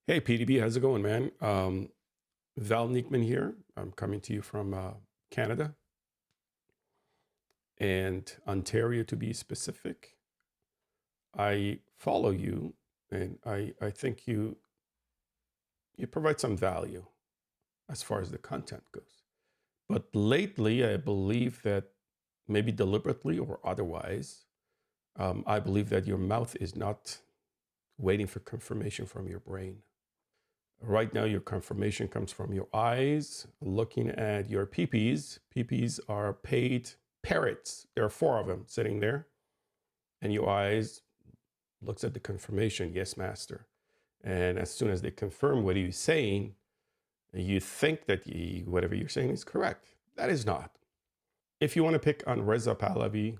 Hey, PDB, how's it going, man? Val Neekman here. I'm coming to you from Canada and Ontario to be specific. I follow you and I think you provide some value as far as the content goes. But lately, I believe that maybe deliberately or otherwise, I believe that your mouth is not waiting for confirmation from your brain. Right now, your confirmation comes from your eyes, looking at your peepees. Peepees are paid parrots. There are 4 of them sitting there. And your eyes looks at the confirmation, yes, master. And as soon as they confirm what you're saying, you think that whatever you're saying is correct. That is not. If you want to pick on Reza Pahlavi,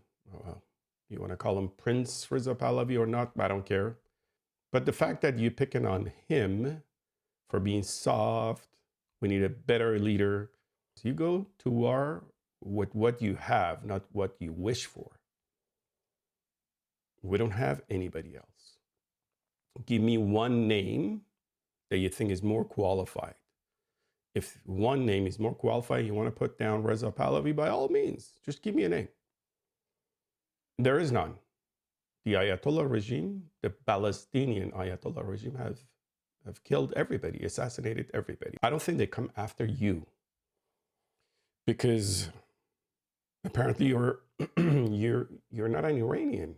you want to call him Prince Reza Pahlavi or not, I don't care. But the fact that you're picking on him for being soft, we need a better leader. So you go to war with what you have, not what you wish for. We don't have anybody else. Give me one name that you think is more qualified. If one name is more qualified, you want to put down Reza Pahlavi, by all means, just give me a name. There is none. The Ayatollah regime, the Palestinian Ayatollah regime have killed everybody, assassinated everybody. I don't think they come after you because apparently you're not an Iranian.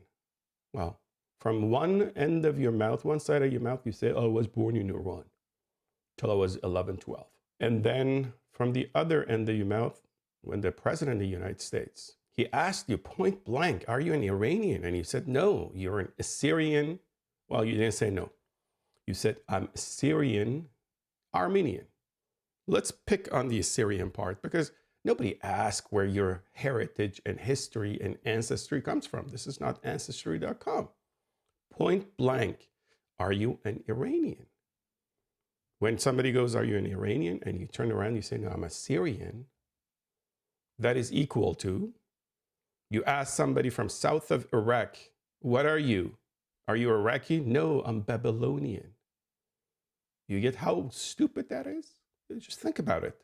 Well, from one end of your mouth, one side of your mouth, you say, oh, I was born in Iran till I was 11, 12. And then from the other end of your mouth, when the president of the United States, he asked you point blank, are you an Iranian? And you said, no, you're an Assyrian. Well, you didn't say no. You said, I'm Assyrian Armenian. Let's pick on the Assyrian part because nobody asks where your heritage and history and ancestry comes from. This is not ancestry.com. Point blank, are you an Iranian? When somebody goes, are you an Iranian? And you turn around, you say, no, I'm Assyrian. That is equal to, you ask somebody from south of Iraq, what are you? Are you Iraqi? No, I'm Babylonian. You get how stupid that is? Just think about it.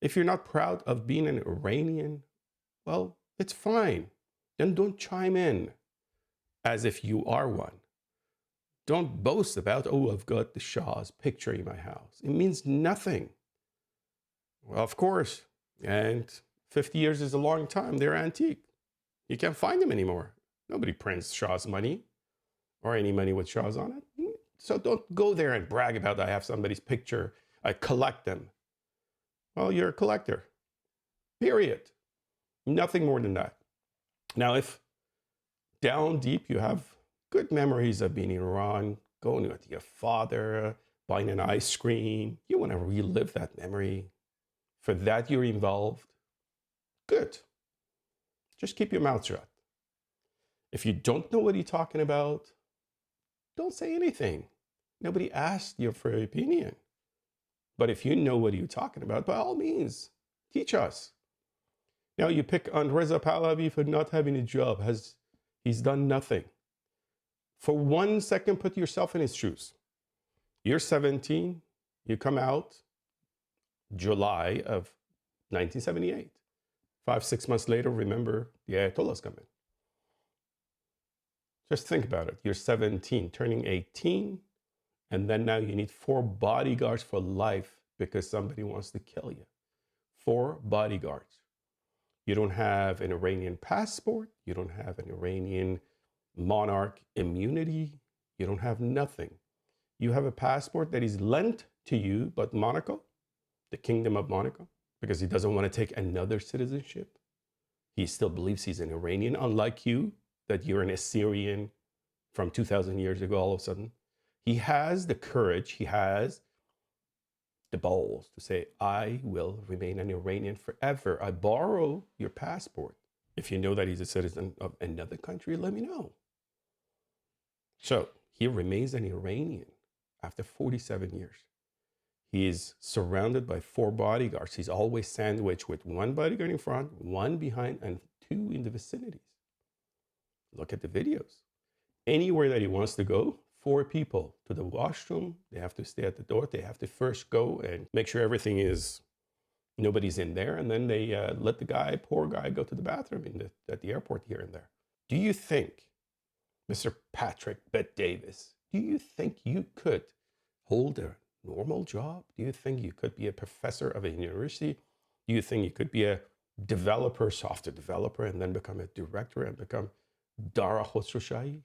If you're not proud of being an Iranian, well, it's fine. Then don't chime in as if you are one. Don't boast about, oh, I've got the Shah's picture in my house. It means nothing. Well, of course. And 50 years is a long time. They're antique. You can't find them anymore. Nobody prints Shah's money or any money with Shah's on it. So don't go there and brag about I have somebody's picture. I collect them. Well, you're a collector. Period. Nothing more than that. Now, if down deep you have good memories of being in Iran, going with your father, buying an ice cream, you want to relive that memory. For that you're involved. Good. Just keep your mouth shut. If you don't know what you're talking about, don't say anything. Nobody asked you for your opinion. But if you know what you're talking about, by all means, teach us. Now you pick on Reza Pahlavi for not having a job. He's done nothing. For 1 second, put yourself in his shoes. You're 17. You come out July of 1978. 5, 6 months later, remember, the Ayatollahs come in. Just think about it. You're 17, turning 18, and then now you need 4 bodyguards for life because somebody wants to kill you. 4 bodyguards. You don't have an Iranian passport. You don't have an Iranian monarch immunity. You don't have nothing. You have a passport that is lent to you, but Monaco, the Kingdom of Monaco, because he doesn't want to take another citizenship. He still believes he's an Iranian, unlike you, that you're an Assyrian from 2,000 years ago all of a sudden. He has the courage, he has the balls to say, I will remain an Iranian forever. I borrow your passport. If you know that he's a citizen of another country, let me know. So he remains an Iranian after 47 years. He is surrounded by 4 bodyguards. He's always sandwiched with 1 bodyguard in front, 1 behind, and 2 in the vicinities. Look at the videos. Anywhere that he wants to go, 4 people to the washroom. They have to stay at the door. They have to first go and make sure everything is, nobody's in there. And then they let the poor guy, go to the bathroom at the airport here and there. Do you think, Mr. Patrick Bet Davis, do you think you could hold a normal job? Do you think you could be a professor of a university? Do you think you could be a developer, software developer, and then become a director and become Dara Khosrowshahi,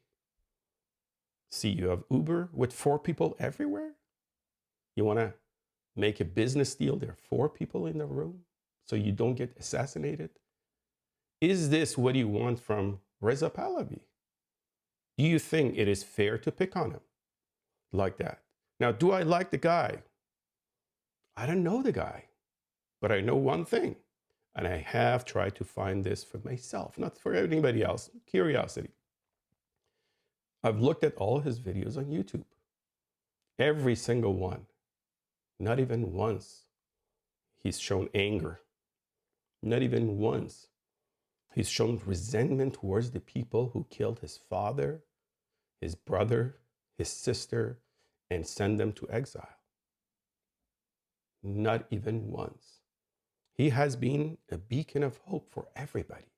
CEO of Uber, with 4 people everywhere? You want to make a business deal, there are 4 people in the room so you don't get assassinated? Is this what you want from Reza Pahlavi? Do you think it is fair to pick on him like that? Now, do I like the guy? I don't know the guy, but I know one thing, and I have tried to find this for myself, not for anybody else, curiosity. I've looked at all his videos on YouTube, every single one. Not even once he's shown anger. Not even once he's shown resentment towards the people who killed his father, his brother, his sister, and send them to exile. Not even once. He has been a beacon of hope for everybody.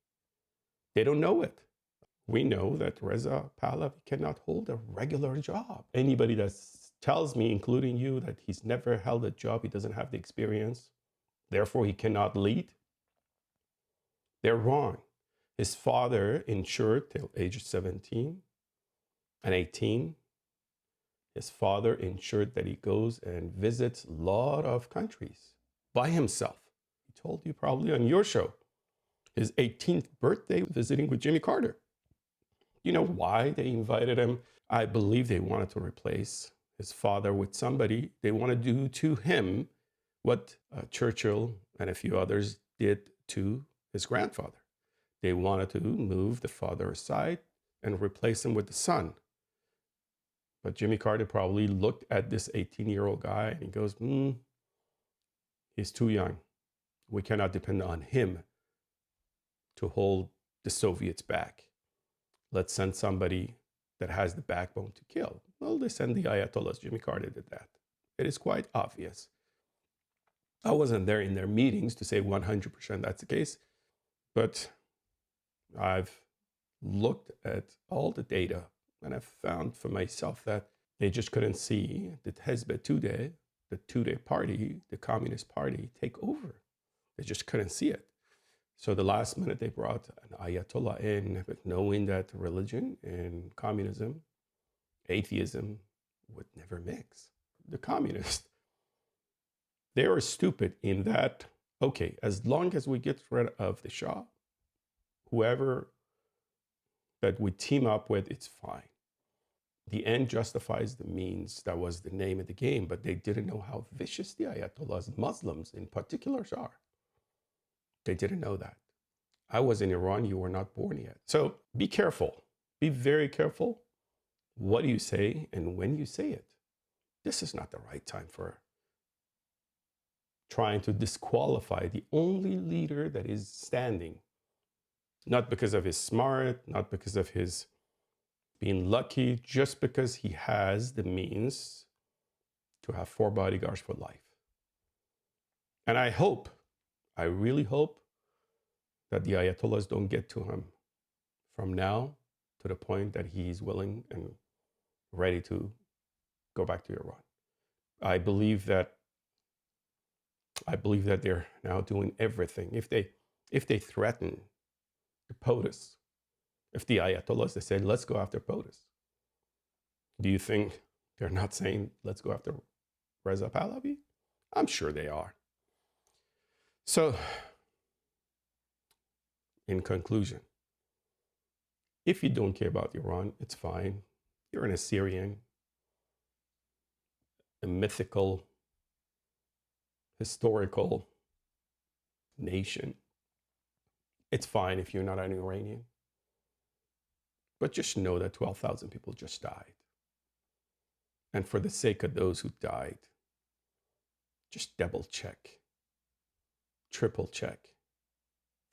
They don't know it. We know that Reza Pahlavi cannot hold a regular job. Anybody that tells me, including you, that he's never held a job, he doesn't have the experience, therefore he cannot lead, they're wrong. His father insured till age 17 and 18. His father ensured that he goes and visits a lot of countries by himself. He told you probably on your show, his 18th birthday, visiting with Jimmy Carter. You know why they invited him? I believe they wanted to replace his father with somebody. They want to do to him what Churchill and a few others did to his grandfather. They wanted to move the father aside and replace him with the son. But Jimmy Carter probably looked at this 18-year-old guy and he goes, he's too young. We cannot depend on him to hold the Soviets back. Let's send somebody that has the backbone to kill. Well, they send the Ayatollahs. Jimmy Carter did that. It is quite obvious. I wasn't there in their meetings to say 100% that's the case, but I've looked at all the data and I've found for myself that they just couldn't see the Hezb Tudeh, the Tudeh party, the Communist Party, take over. They just couldn't see it. So the last minute they brought an Ayatollah in, knowing that religion and communism, atheism would never mix. The communists, they are stupid in that, okay, as long as we get rid of the Shah, whoever that we team up with, it's fine. The end justifies the means. That was the name of the game, but they didn't know how vicious the Ayatollahs, Muslims in particular, are. They didn't know that. I was in Iran, you were not born yet. So be careful. Be very careful what you say and when you say it. This is not the right time for trying to disqualify the only leader that is standing. Not because of his smart, not because of his being lucky, just because he has the means to have 4 bodyguards for life. And I hope, I really hope, that the Ayatollahs don't get to him from now to the point that he's willing and ready to go back to Iran. I believe that they're now doing everything. If they threaten the POTUS, if the Ayatollahs, they say, let's go after POTUS, do you think they're not saying, let's go after Reza Pahlavi? I'm sure they are. So, in conclusion, if you don't care about Iran, it's fine. You're an Assyrian, a mythical, historical nation. It's fine if you're not an Iranian. But just know that 12,000 people just died. And for the sake of those who died, just double check, triple check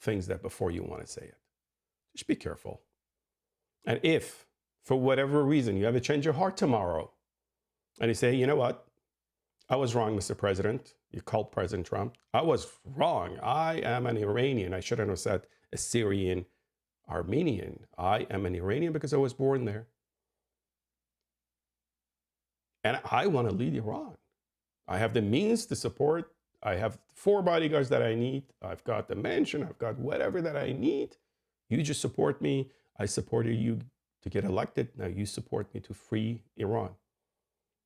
things that before you want to say it. Just be careful. And if for whatever reason, you have a change of heart tomorrow, and you say, you know what? I was wrong, Mr. President. You called President Trump. I was wrong. I am an Iranian. I shouldn't have said Assyrian, Armenian. I am an Iranian because I was born there. And I want to lead Iran. I have the means to support. I have 4 bodyguards that I need. I've got the mansion. I've got whatever that I need. You just support me. I supported you to get elected. Now you support me to free Iran.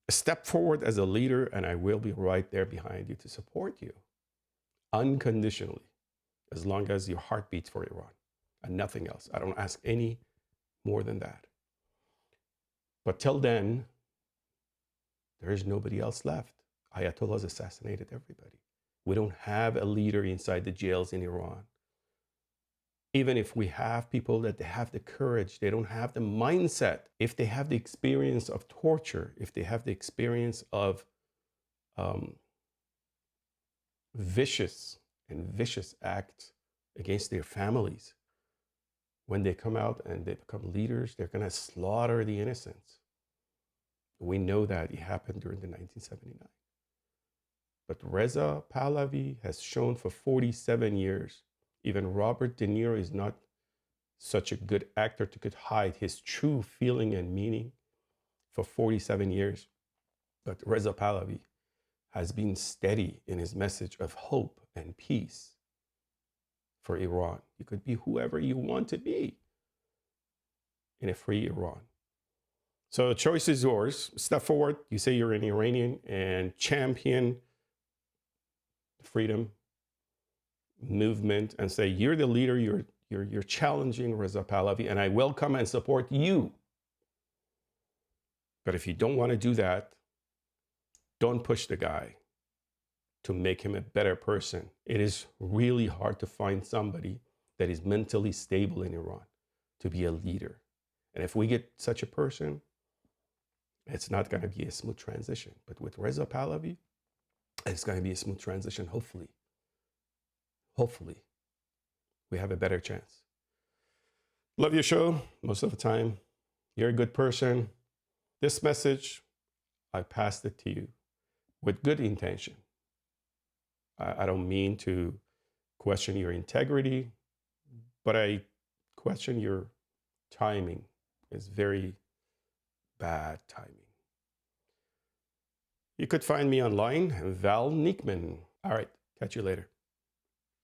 Step forward as a leader, and I will be right there behind you to support you unconditionally, as long as your heart beats for Iran and nothing else. I don't ask any more than that. But till then, there is nobody else left. Ayatollahs assassinated everybody. We don't have a leader inside the jails in Iran. Even if we have people that they have the courage, they don't have the mindset. If they have the experience of torture, if they have the experience of vicious acts against their families, when they come out and they become leaders, they're going to slaughter the innocents. We know that it happened during the 1979. But Reza Pahlavi has shown for 47 years, even Robert De Niro is not such a good actor to could hide his true feeling and meaning for 47 years. But Reza Pahlavi has been steady in his message of hope and peace for Iran. You could be whoever you want to be in a free Iran. So the choice is yours. Step forward. You say you're an Iranian and champion the freedom movement and say you're the leader. You're challenging Reza Pahlavi, and I welcome and support you. But if you don't want to do that, don't push the guy to make him a better person. It is really hard to find somebody that is mentally stable in Iran to be a leader. And if we get such a person, it's not going to be a smooth transition. But with Reza Pahlavi, it's going to be a smooth transition, hopefully. Hopefully, we have a better chance. Love your show most of the time. You're a good person. This message, I passed it to you with good intention. I don't mean to question your integrity, but I question your timing. It's very bad timing. You could find me online, Val Neekman. All right, catch you later.